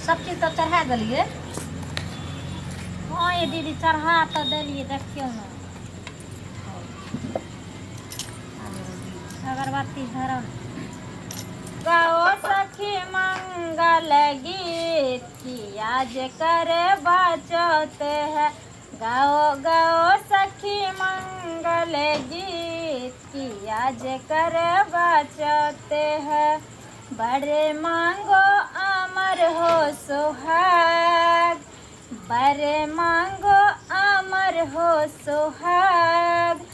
सब चीज तो चढ़ा दिलिए। हाँ ये दीदी चढ़ा तो दिलिए, देखियो ना अगरबत्ती धरम। गाओ सखी मंगल गीत किया जे करे बचते है। गाओ गाओ सखी मंगल गीत किया जे करे बचते है। बड़े मांगो अमर हो सुहाग, बड़े मांगो अमर हो सुहाग।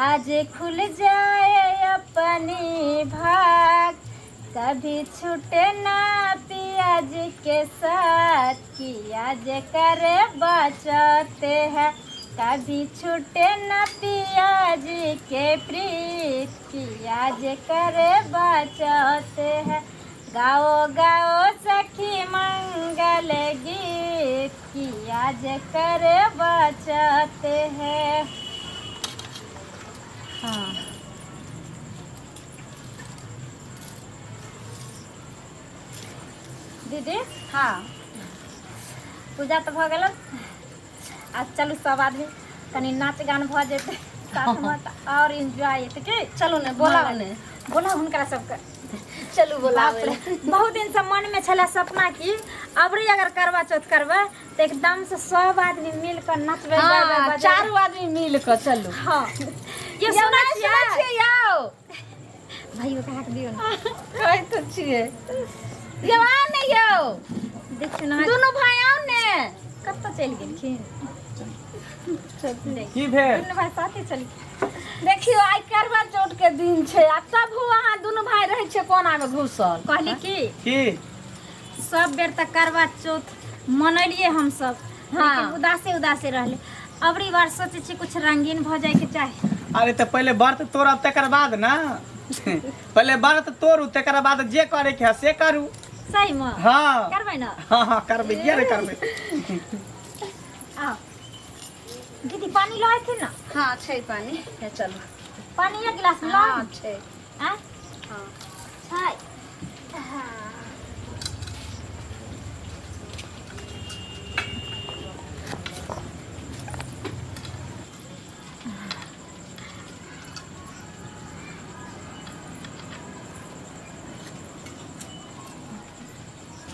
आज खुल जाए अपनी भाग, कभी छूटे ना पिया जी के साथ किया जे करे बचते हैं। कभी छूटे ना पिया जी के प्रीत किया जे करे बचते हैं। गाओ गाओ सखी मंगल गीत किया जे करे बचते हैं। हाँ दीदी हाँ पूजा तो भ गल। आज चलू सब आदमी कनी नाच गान भ जेते साथ में और एंजॉय हेतै कि चलू ने बोला ने बोला हुनकरा सबके। चलू बोला। बहुत दिन से मन में छला सपना की अबरी अगर करवा चौथ करबे तो एकदम से सब आदमी मिलकर नचबे। हाँ, चारों आदमी मिलकर चलू। हाँ ये सुनै छियै आओ भाइयों के हाथ दियो ना। कहै तो छियै यो आ ने यो देखियो ना दोनों भाई आओ ने। कब तो चल गेलखिन की भेल? दोनों भाई साथे चली। देखियो आइ करवा चौथ के दिन छै आ तब अहाँ दुनू भाई रहै छै कोना में घुसल। कहली की सब बेर तक करवा चौथ मनलिए हम सब। हाँ। लेकिन उदासे उदासे रहले। अबरी बार सोचे छी कुछ रंगीन भ जाए के चाहे। अरे तो पहले व्रत तोड़ब तकर बाद ना पहले व्रत तोड़ू तकर बाद जे करे के है से करू। सही में हाँ करबै ना। हाँ करबै ये रे करबै। आओ दीदी पानी लाए थे ना। हाँ छै पानी है चलू। पानी एक गिलास में हाँ लाओ। छै। हां हाँ हाय हां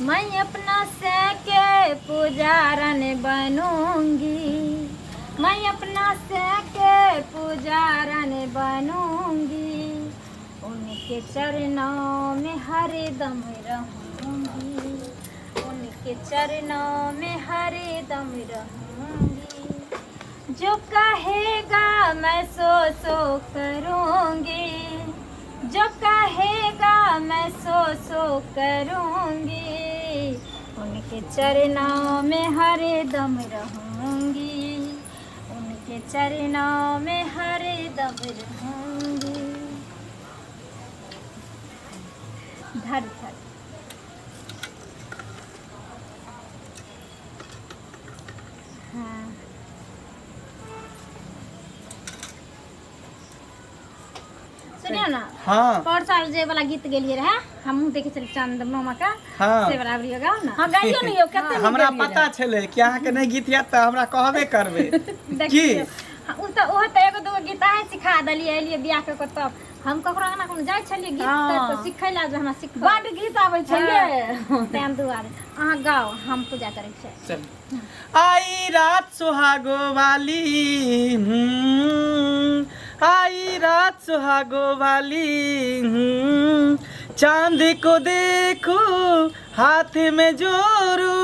मैं अपना से के पुजारन बनूंगी, मैं अपना से के पुजारन बनूंगी। उनके चरणों में हरदम रहूंगी, उनके चरणों में हरदम रहूंगी। जो कहेगा मैं सो करूंगी, जो कहेगा मैं सो करूंगी। उनके चरणों में हरदम रहूंगी, उनके चरणों में हरदम रहूंगी। धर धर हाँ सुनियो ना। हाँ पर साल जे वाला गीत गेलिए रहे हमहू देखे चल चांद मामा का हाँ। से बराबरी गाओ ना। हाँ गाइयो नहीं हो कते हमरा पता छले कि अहाँ के नहीं गीत याद त हमरा कहबे करबे। देखियो उन त ओह त एगो दूगो गीत आए सिखा दलिए एलिए बियाह के तब हम ककरो अंगना कोन जाय छलिए गीत हाँ। तो सिखै ला जे हमरा सिख बड़ गीत आबै छलिए। तें दुआरे अहाँ गाओ हम पूजा करै छै। चल आई रात सुहागो वाली आई रात सुहागो वाली चांद को देखो हाथ में जोरू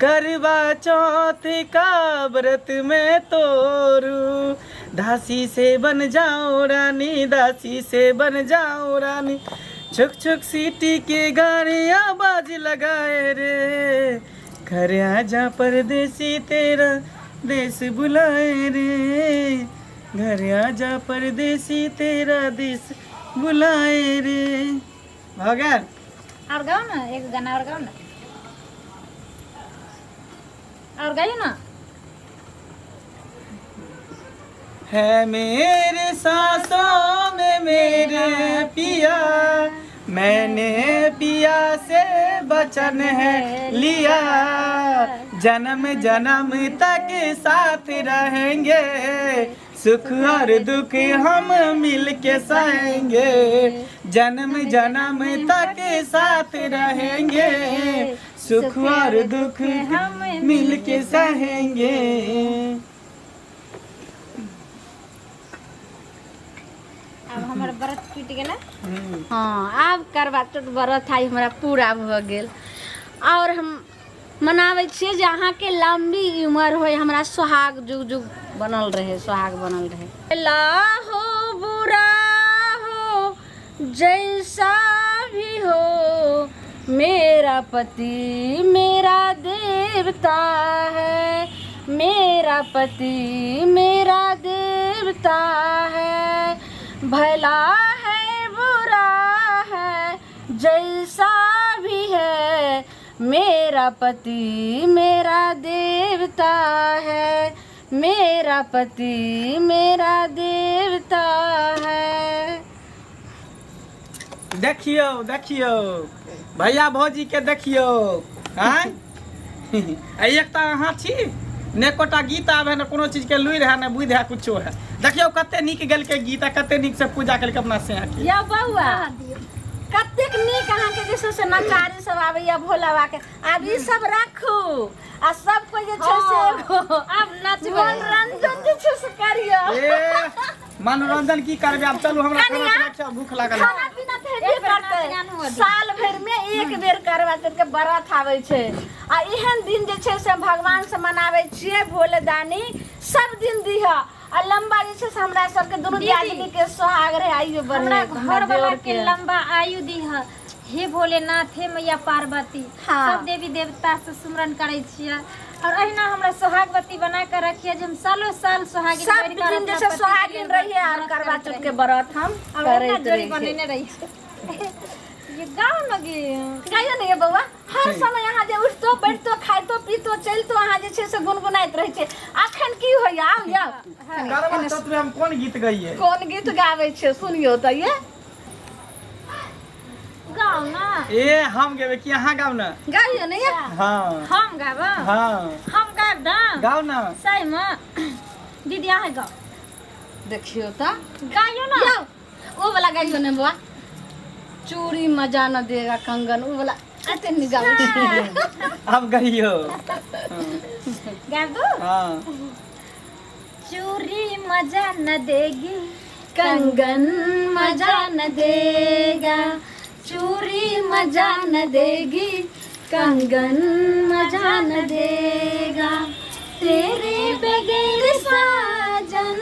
करवा चौथ का व्रत में तोरू। दासी से बन जाओ रानी, दासी से बन जाओ रानी। छुक छुक सीटी के गाने आवाज लगाए रे। घर आजा परदेसी तेरा देश बुलाए रे। घर आजा परदेसी तेरा देश बुलाए रे। हो गया? और गाओ ना एक गाना और गाओ ना। और गाइयो ना। है मेरे सांसों में मेरे पिया, मैंने पिया से वचन है लिया, जन्म जन्म तक साथ रहेंगे, सुख और दुख हम मिल के सहेंगे, जन्म जन्म तक साथ रहेंगे, सुख और दुख हम मिल के सहेंगे। अब हमारा व्रत टूट गेला। हाँ आब करवा चौथ व्रत आई हमारा पूरा भ गेल और हम मनावे छियै जे अहाँ के लंबी उम्र होय, हमरा सुहाग जुग जुग बनल रहे, सुहाग बनल रहे। ला हो बुरा हो जैसा भी हो, मेरा पति मेरा देवता है, मेरा पति मेरा देवता है, भला है बुरा है जैसा भी है, मेरा पति मेरा देवता है, मेरा पति मेरा देवता है। देखियो देखियो भैया भौजी के देखियो, आय एक तो अहाँ छी ने कोटा गीत आवे ने कोनो चीज के लुई रहे ने बुझ है कुछो है। देखियो कते नीक गेल के गीत, कते नीक से पूजा केलके अपना से के। या बउआ कतेक नीक अहाँ के जे से नचारी सब आबैया भोला बाबा के, आब ई सब राखू आ सब कोई जे छै से एगो अब नाचबे, मनोरंजन जे छै से करियो। ए मनोरंजन की करबे, अब चलू हमरा खाना पीना के भूख लागल है। खाना पीना तो हेबे करतै, साल भर में एक बेर करवा चौथ के व्रत आवे छै आ एहन दिन जे छै से भगवान से मनावे छियै, भोले दानी सब दिन दिहा आ लंबा जे छै से हमरा सबके दुनू दियादनी के सुहाग रहे, आयु बढ़े, हमरा घर वाला के लंबा आयु दीह। हे भोलेनाथ, हे मैया पार्वती, हाँ। सब देवी देवता से सुमरन करे छियै और अहिना हमरा सुहागवती बना के रखिए, जे हम सालों साल सुहागिन सब बनि के दिन जे अपना छै पति सुहागिन के रहिए और करवा चौथ के व्रत हम और करैत अपना जोड़ी रहिए। बनेने रहिए। ये गाँव लगे गाइयो नहीं बउआ, हर समय यहाँ जे उठतो बैठतो खाइतो पीतो चलतो अहाँ जे छै से गुनगुनाइत रहै छै। अखन की होइया आउ या करवा चौथ में हम कौन गीत गइए? कोन गीत गाबै छै सुनियो त ये गाँव ना ए हम गेबे कि अहाँ गाउ ना? गाइयो नहीं हाँ हम गाब, हाँ हम गाब दा गाउ ना। सही में दीदी अहाँ गाओ, देखियो त गाइयो ना। या ओ वाला गाइयो नहीं बउआ, चूड़ी मजा न देगा कंगन, वो वाला अते नहीं गाबै छै। अब गइयो। गाब दो। हाँ चूरी मजा न देगी, कंगन मजा न देगा, चूड़ी मजा न देगी, कंगन मजा न देगा, तेरे बगैर साजन,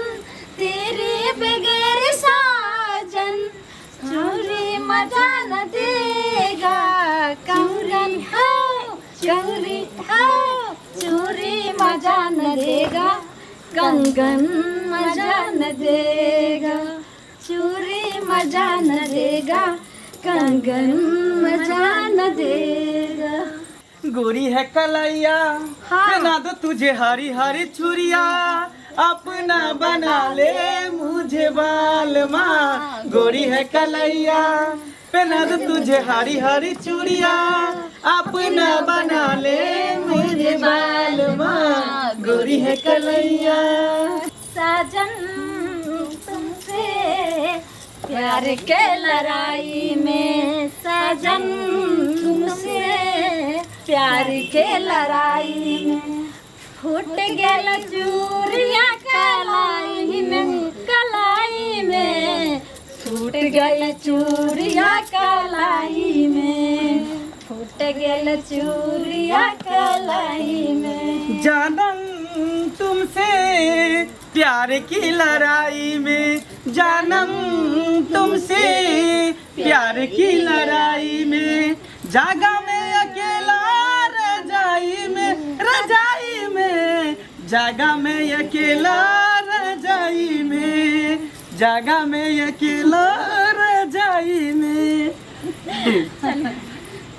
तेरे बगैर साजन, चूड़ी मजा न देगा, कंगन हो चूड़ी हो, चूड़ी मजा न देगा, कंगन मजा न देगा, चूड़ी मजा न देगा, कंगन मजा न देगा। गोरी है कलैया, हाँ। बना दो तुझे हरी हरी चूड़िया, अपना बना ले मुझे बाल माँ। गोरी है कलैया, पहना दो तुझे हरी हरी चूड़िया, अपना बना ले मुझे बाल माँ। गोरी है कलैया। साजन तुमसे प्यार के लड़ाई में, साजन तुमसे प्यार के लड़ाई में, फूट गया चूड़िया कलाई में, कलाई में फूट गई चूड़िया कलाई में, फूट गया चूड़िया कलाई में। जानम तुमसे प्यार की लड़ाई में, जानम तुमसे प्यार की लड़ाई में, जागा में अकेला रजाई में, रजाई में, जागा में अकेला रजाई में, जागा में अकेला रजाई में।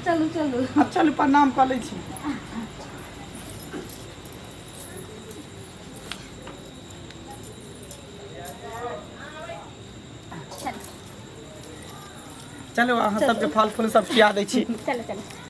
चलू चलू अब चलू प्रणाम कर लै छी। चलो अहाँ सबके फल फूल सब खिया दै छी। चलो चलो।